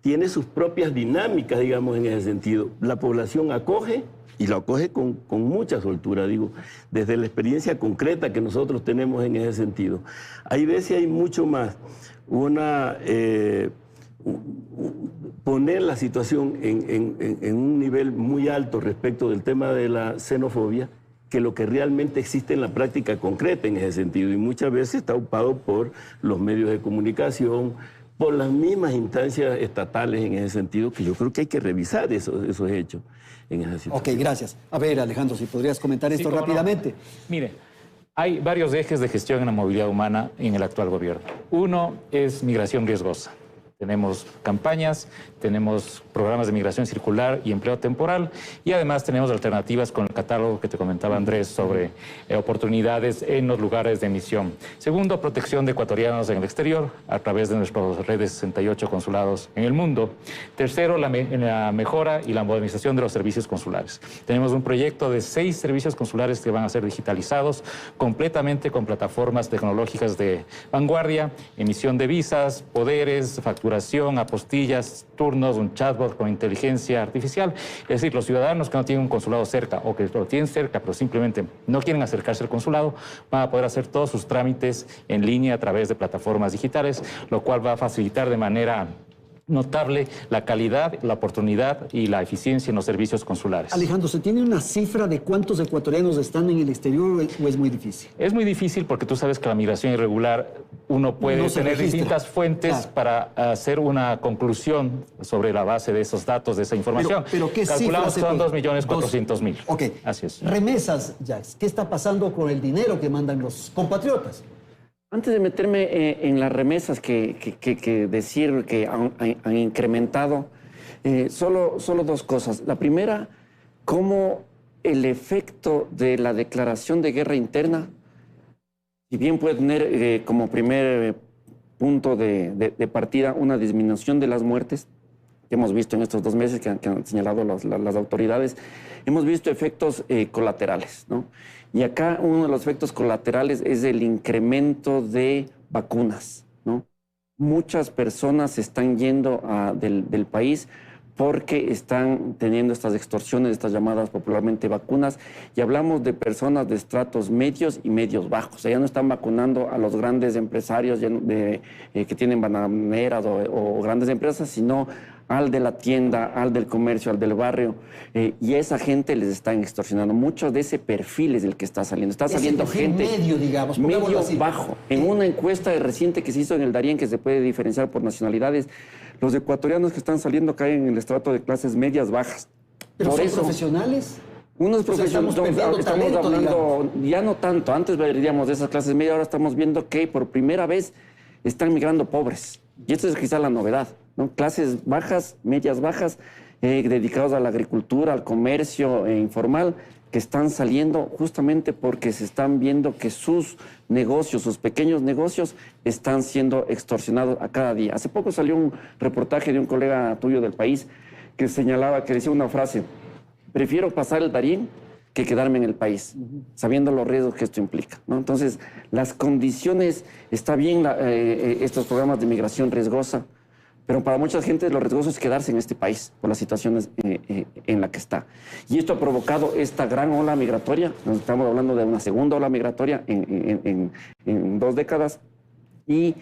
tiene sus propias dinámicas, digamos, en ese sentido. La población acoge, y lo acoge con mucha soltura, digo, desde la experiencia concreta que nosotros tenemos en ese sentido. Hay veces hay mucho más poner la situación en un nivel muy alto respecto del tema de la xenofobia que lo que realmente existe en la práctica concreta en ese sentido. Y muchas veces está ocupado por los medios de comunicación, por las mismas instancias estatales en ese sentido, que yo creo que hay que revisar esos hechos en esa situación. Ok, gracias. A ver, Alejandro, si podrías comentar esto rápidamente. No. Mire, hay varios ejes de gestión en la movilidad humana en el actual gobierno. Uno es migración riesgosa. Tenemos campañas, tenemos programas de migración circular y empleo temporal, y además tenemos alternativas con el catálogo que te comentaba Andrés sobre oportunidades en los lugares de emisión. Segundo, protección de ecuatorianos en el exterior a través de nuestras redes 68 consulados en el mundo. Tercero, la mejora y la modernización de los servicios consulares. Tenemos un proyecto de 6 servicios consulares que van a ser digitalizados completamente con plataformas tecnológicas de vanguardia, emisión de visas, poderes, facturación, apostillas, turnos, un chatbot con inteligencia artificial. Es decir, los ciudadanos que no tienen un consulado cerca o que lo tienen cerca pero simplemente no quieren acercarse al consulado van a poder hacer todos sus trámites en línea a través de plataformas digitales, lo cual va a facilitar de manera notable la calidad, la oportunidad y la eficiencia en los servicios consulares. Alejandro, ¿se tiene una cifra de cuántos ecuatorianos están en el exterior o es muy difícil? Es muy difícil porque tú sabes que la migración irregular uno puede tener distintas fuentes para hacer una conclusión sobre la base de esos datos, de esa información. Pero ¿qué calculamos cifra? Son 2.400.000. Ok. Así es. Remesas, Jax. ¿Qué está pasando con el dinero que mandan los compatriotas? Antes de meterme en las remesas que decir que han incrementado, solo 2 cosas. La primera, cómo el efecto de la declaración de guerra interna, si bien puede tener como primer punto de partida una disminución de las muertes, que hemos visto en estos 2 meses que han señalado las autoridades, hemos visto efectos colaterales, ¿no? Y acá uno de los efectos colaterales es el incremento de vacunas, ¿no? Muchas personas se están yendo del país porque están teniendo estas extorsiones, estas llamadas popularmente vacunas, y hablamos de personas de estratos medios y medios bajos. O sea, ya no están vacunando a los grandes empresarios que tienen bananeras o grandes empresas, sino al de la tienda, al del comercio, al del barrio, y a esa gente les están extorsionando. Mucho de ese perfil es el que está saliendo. Está saliendo gente medio, digamos, medio bajo. En una encuesta reciente que se hizo en el Darién, que se puede diferenciar por nacionalidades, los ecuatorianos que están saliendo caen en el estrato de clases medias bajas. ¿Pero por son eso, profesionales? Unos profesionales, estamos hablando, digamos. ya no tanto, antes veríamos de esas clases medias, ahora estamos viendo que por primera vez están migrando pobres. Y esto es quizá la novedad, ¿no? Clases bajas, medias bajas, dedicados a la agricultura, al comercio informal, que están saliendo justamente porque se están viendo que sus negocios, sus pequeños negocios, están siendo extorsionados a cada día. Hace poco salió un reportaje de un colega tuyo del país que señalaba, que decía una frase: prefiero pasar el Darién que quedarme en el país, sabiendo los riesgos que esto implica, ¿no? Entonces, las condiciones, está bien estos programas de migración riesgosa, pero para mucha gente lo riesgoso es quedarse en este país por las situaciones en la que está. Y esto ha provocado esta gran ola migratoria. Nos estamos hablando de una segunda ola migratoria en 2 décadas. Y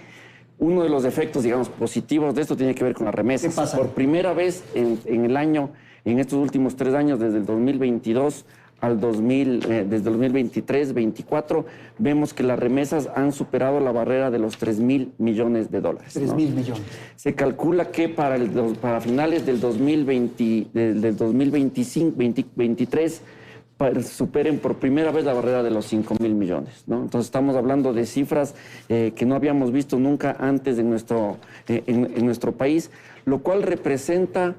uno de los efectos, digamos, positivos de esto tiene que ver con las remesas. ¿Qué pasa? Por primera vez en estos últimos 3 años, desde el 2022 desde el 2023-24, vemos que las remesas han superado la barrera de los $3.000 millones. 3.000 millones. Se calcula que para finales del 2023 superen por primera vez la barrera de los 5.000 millones, ¿no? Entonces estamos hablando de cifras que no habíamos visto nunca antes en nuestro país, lo cual representa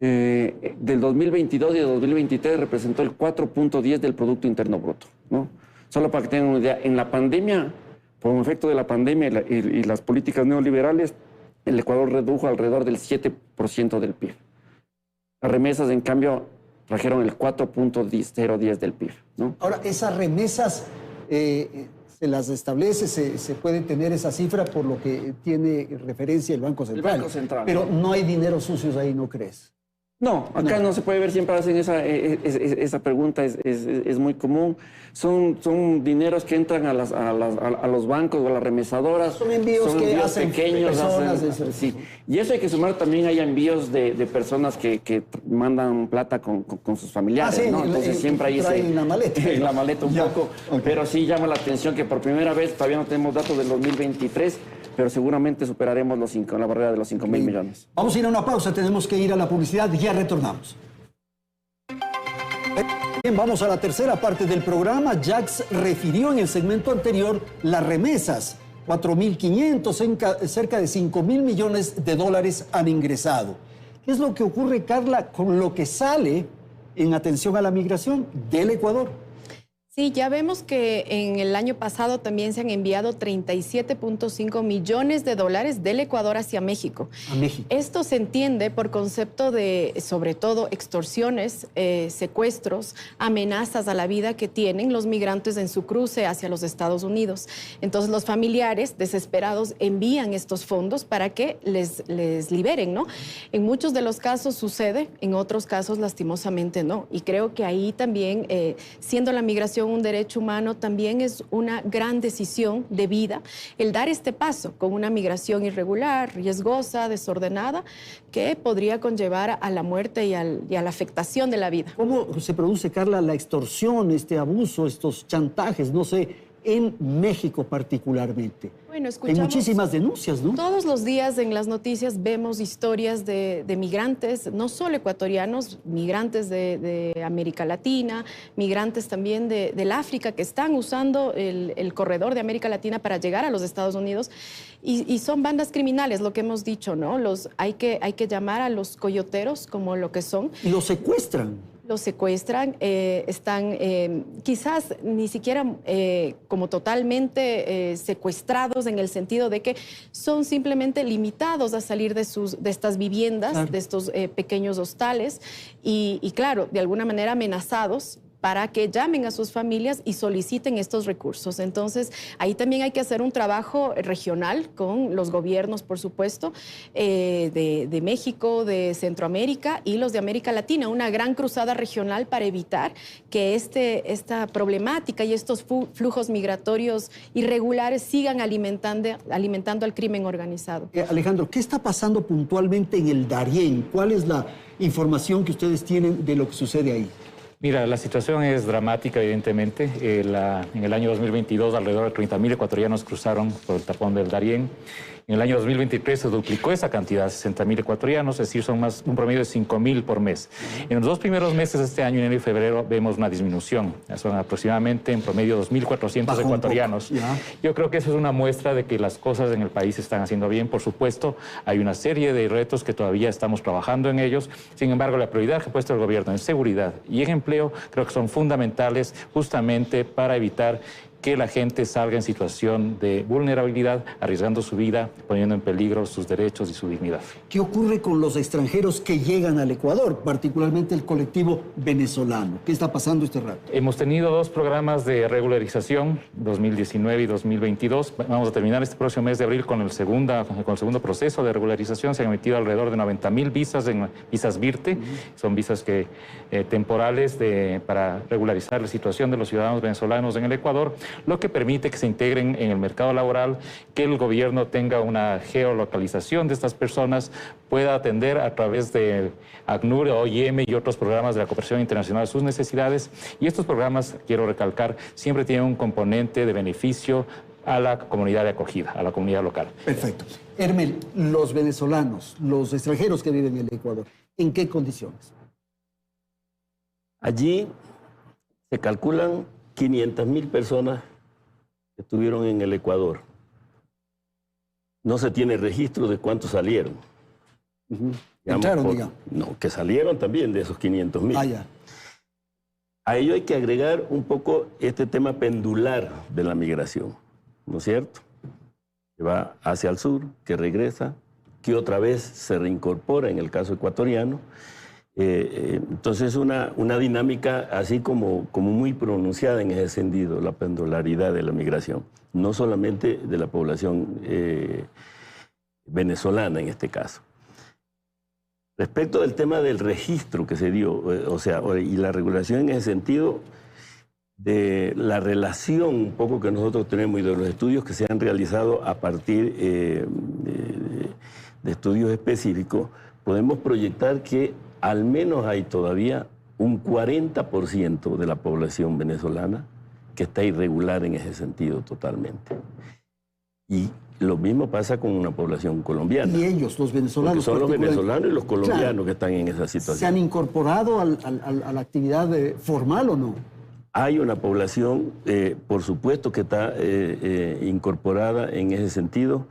del 2022 y del 2023 representó el 4.10 del Producto Interno Bruto, ¿no? Solo para que tengan una idea, en la pandemia, por un efecto de la pandemia y las políticas neoliberales, el Ecuador redujo alrededor del 7% del PIB. Las remesas, en cambio, trajeron el 4.010 del PIB, ¿no? Ahora, esas remesas se las establece, se puede tener esa cifra por lo que tiene referencia el Banco Central. El Banco Central. Pero no hay dinero sucios ahí, ¿no crees? No, acá no se puede ver, siempre hacen esa pregunta, es muy común. Son dineros que entran a los bancos o a las remesadoras. Son envíos que hacen pequeños. Personas. Sí. Y eso hay que sumar también, hay envíos de personas que mandan plata con sus familiares, ¿no? Entonces siempre hay en la maleta. En la maleta un poco. Okay. Pero sí llama la atención que por primera vez, todavía no tenemos datos del 2023, pero seguramente superaremos la barrera de los 5.000 millones. Vamos a ir a una pausa, tenemos que ir a la publicidad y ya retornamos. Bien, vamos a la tercera parte del programa. Jax refirió en el segmento anterior las remesas. 4.500, cerca de 5.000 millones de dólares han ingresado. ¿Qué es lo que ocurre, Carla, con lo que sale en atención a la migración del Ecuador? Sí, ya vemos que en el año pasado también se han enviado 37.5 millones de dólares del Ecuador hacia México. A México. Esto se entiende por concepto de, sobre todo, extorsiones, secuestros, amenazas a la vida que tienen los migrantes en su cruce hacia los Estados Unidos. Entonces, los familiares desesperados envían estos fondos para que les liberen, ¿no? En muchos de los casos sucede, en otros casos, lastimosamente, no. Y creo que ahí también, siendo la migración un derecho humano, también es una gran decisión de vida el dar este paso con una migración irregular, riesgosa, desordenada, que podría conllevar a la muerte y a la afectación de la vida. ¿Cómo se produce, Carla, la extorsión, este abuso, estos chantajes, no sé, en México particularmente? Bueno, escuchamos, hay muchísimas denuncias, ¿no? Todos los días en las noticias vemos historias de migrantes, no solo ecuatorianos, migrantes de América Latina, migrantes también del África, que están usando el corredor de América Latina para llegar a los Estados Unidos. Y son bandas criminales, lo que hemos dicho, ¿no? Hay que llamar a los coyoteros como lo que son. Y los secuestran. Los secuestran, están quizás ni siquiera como totalmente secuestrados en el sentido de que son simplemente limitados a salir de estas viviendas, claro, de estos pequeños hostales y claro, de alguna manera amenazados para que llamen a sus familias y soliciten estos recursos. Entonces, ahí también hay que hacer un trabajo regional con los gobiernos, por supuesto, de México, de Centroamérica y los de América Latina, una gran cruzada regional para evitar que esta problemática y estos flujos migratorios irregulares sigan alimentando al crimen organizado. Alejandro, ¿qué está pasando puntualmente en el Darién? ¿Cuál es la información que ustedes tienen de lo que sucede ahí? Mira, la situación es dramática, evidentemente. En el año 2022, alrededor de 30.000 ecuatorianos cruzaron por el tapón del Darién. En el año 2023 se duplicó esa cantidad, 60.000 ecuatorianos, es decir, son un promedio de 5.000 por mes. En los 2 primeros meses de este año, enero y febrero, vemos una disminución. Son aproximadamente en promedio 2.400 ecuatorianos. Yo creo que eso es una muestra de que las cosas en el país se están haciendo bien. Por supuesto, hay una serie de retos que todavía estamos trabajando en ellos. Sin embargo, la prioridad que ha puesto el gobierno en seguridad y en empleo creo que son fundamentales justamente para evitar que la gente salga en situación de vulnerabilidad, arriesgando su vida, poniendo en peligro sus derechos y su dignidad. ¿Qué ocurre con los extranjeros que llegan al Ecuador, particularmente el colectivo venezolano? ¿Qué está pasando este rato? Hemos tenido 2 programas de regularización, 2019 y 2022. Vamos a terminar este próximo mes de abril con el segundo proceso de regularización. Se han emitido alrededor de 90.000 visas en visas VIRTE. Son visas temporales para regularizar la situación de los ciudadanos venezolanos en el Ecuador, lo que permite que se integren en el mercado laboral, que el gobierno tenga una geolocalización de estas personas, pueda atender a través de ACNUR, OIM y otros programas de la cooperación internacional sus necesidades. Y estos programas, quiero recalcar, siempre tienen un componente de beneficio a la comunidad de acogida, a la comunidad local. Perfecto. Hermel, los venezolanos, los extranjeros que viven en el Ecuador, ¿en qué condiciones? Allí se calculan 500.000 personas que estuvieron en el Ecuador. No se tiene registro de cuántos salieron. Digamos. No, que salieron también de esos 500.000. Ah, ya. A ello hay que agregar un poco este tema pendular de la migración, ¿no es cierto? Que va hacia el sur, que regresa, que otra vez se reincorpora en el caso ecuatoriano. Entonces una dinámica así como muy pronunciada en ese sentido, la pendularidad de la migración, no solamente de la población venezolana en este caso. Respecto del tema del registro que se dio, y la regulación en ese sentido, de la relación un poco que nosotros tenemos y de los estudios que se han realizado a partir de estudios específicos, podemos proyectar que al menos hay todavía un 40% de la población venezolana que está irregular en ese sentido totalmente. Y lo mismo pasa con una población colombiana. Y ellos, los venezolanos. Porque son los venezolanos y los colombianos que están en esa situación. ¿Se han incorporado a la actividad formal o no? Hay una población, por supuesto, que está incorporada en ese sentido.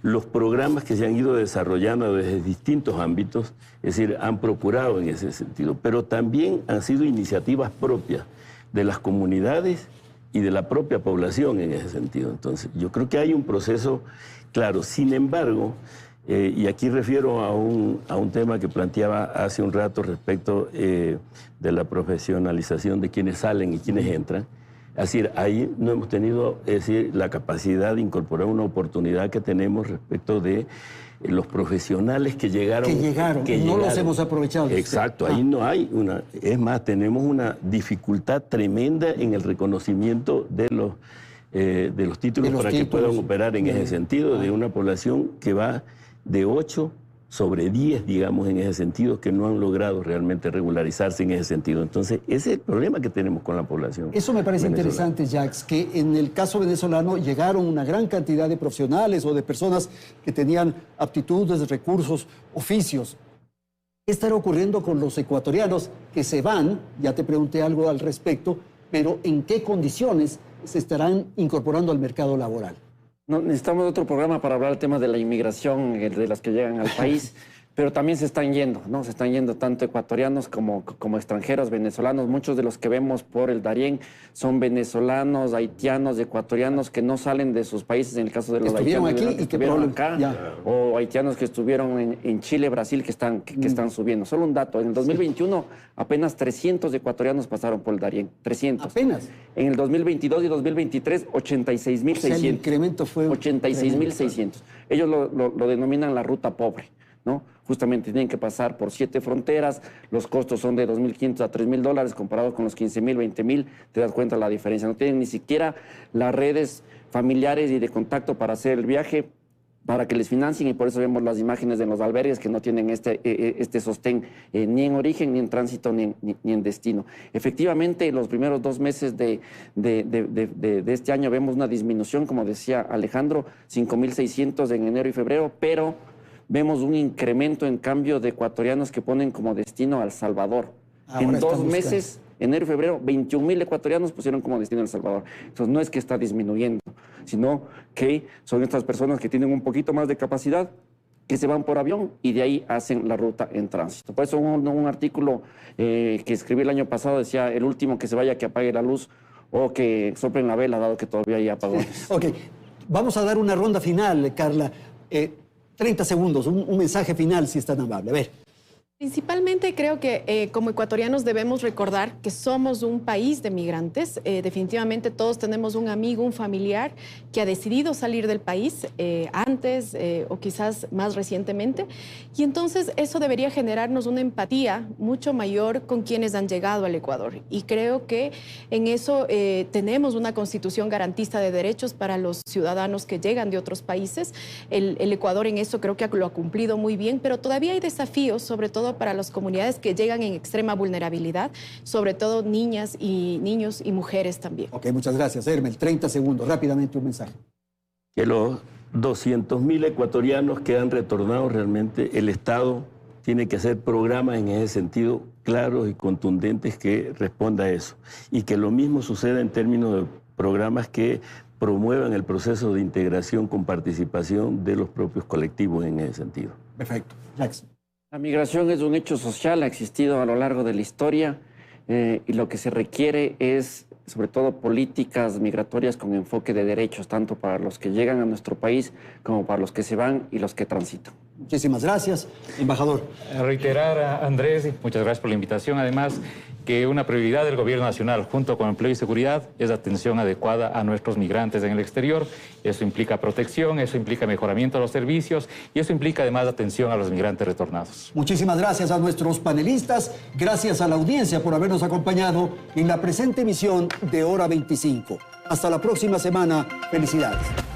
Los programas que se han ido desarrollando desde distintos ámbitos, es decir, han procurado en ese sentido, pero también han sido iniciativas propias de las comunidades y de la propia población en ese sentido. Entonces, yo creo que hay un proceso claro. Sin embargo, y aquí refiero a un tema que planteaba hace un rato respecto de la profesionalización de quienes salen y quienes entran. Es decir, ahí no hemos tenido la capacidad de incorporar una oportunidad que tenemos respecto de los profesionales que llegaron. No los hemos aprovechado. Exacto, ahí no hay una. Es más, tenemos una dificultad tremenda en el reconocimiento de los títulos para que puedan operar en ese sentido, de una población que va de 8 sobre 10, digamos, en ese sentido, que no han logrado realmente regularizarse en ese sentido. Entonces, ese es el problema que tenemos con la población. Eso me parece interesante, Jacques, que en el caso venezolano llegaron una gran cantidad de profesionales o de personas que tenían aptitudes, recursos, oficios. ¿Qué estará ocurriendo con los ecuatorianos que se van? Ya te pregunté algo al respecto, pero ¿en qué condiciones se estarán incorporando al mercado laboral? No, necesitamos otro programa para hablar del tema de la inmigración, de las que llegan al país, pero también se están yendo, ¿no? Se están yendo tanto ecuatorianos como extranjeros, venezolanos. Muchos de los que vemos por el Darién son venezolanos, haitianos, ecuatorianos que no salen de sus países, en el caso de los haitianos aquí que estuvieron acá, o haitianos que estuvieron en Chile, Brasil, que están subiendo. Solo un dato, en el 2021 apenas 300 ecuatorianos pasaron por el Darién, 300. Apenas. En el 2022 y 2023, 86.600. O sea, el incremento fue 86.600. Ellos lo denominan la ruta pobre, ¿no? Justamente tienen que pasar por 7 fronteras, los costos son de $2.500 a $3.000 comparados con los 15.000, 20.000, te das cuenta la diferencia. No tienen ni siquiera las redes familiares y de contacto para hacer el viaje, para que les financien, y por eso vemos las imágenes de los albergues que no tienen este sostén ni en origen, ni en tránsito, ni en destino. Efectivamente, los primeros 2 meses de este año vemos una disminución, como decía Alejandro, 5.600 en enero y febrero, pero vemos un incremento en cambio de ecuatorianos que ponen como destino a El Salvador. Ahora en 2 meses, enero y febrero, 21.000 ecuatorianos pusieron como destino El Salvador. Entonces no es que está disminuyendo, sino que son estas personas que tienen un poquito más de capacidad, que se van por avión y de ahí hacen la ruta en tránsito. Por eso un artículo que escribí el año pasado decía: el último que se vaya, que apague la luz o que soplen la vela, dado que todavía hay apagones. Ok, vamos a dar una ronda final, Carla. 30 segundos, un mensaje final, si es tan amable. A ver. Principalmente creo que como ecuatorianos debemos recordar que somos un país de migrantes. Definitivamente todos tenemos un amigo, un familiar que ha decidido salir del país antes o quizás más recientemente. Y entonces eso debería generarnos una empatía mucho mayor con quienes han llegado al Ecuador. Y creo que en eso tenemos una constitución garantista de derechos para los ciudadanos que llegan de otros países. El Ecuador en eso creo que lo ha cumplido muy bien, pero todavía hay desafíos, sobre todo para las comunidades que llegan en extrema vulnerabilidad, sobre todo niñas y niños y mujeres también. Ok, muchas gracias. Hermel, 30 segundos, rápidamente un mensaje. Que los 200.000 ecuatorianos que han retornado, realmente el Estado tiene que hacer programas en ese sentido claros y contundentes que responda a eso. Y que lo mismo suceda en términos de programas que promuevan el proceso de integración con participación de los propios colectivos en ese sentido. Perfecto. Jackson. La migración es un hecho social, ha existido a lo largo de la historia y lo que se requiere es sobre todo políticas migratorias con enfoque de derechos, tanto para los que llegan a nuestro país como para los que se van y los que transitan. Muchísimas gracias, embajador. Reiterar a Andrés, muchas gracias por la invitación, además, que una prioridad del Gobierno Nacional, junto con empleo y seguridad, es la atención adecuada a nuestros migrantes en el exterior. Eso implica protección, eso implica mejoramiento de los servicios y eso implica además atención a los migrantes retornados. Muchísimas gracias a nuestros panelistas, gracias a la audiencia por habernos acompañado en la presente emisión de Hora 25. Hasta la próxima semana. Felicidades.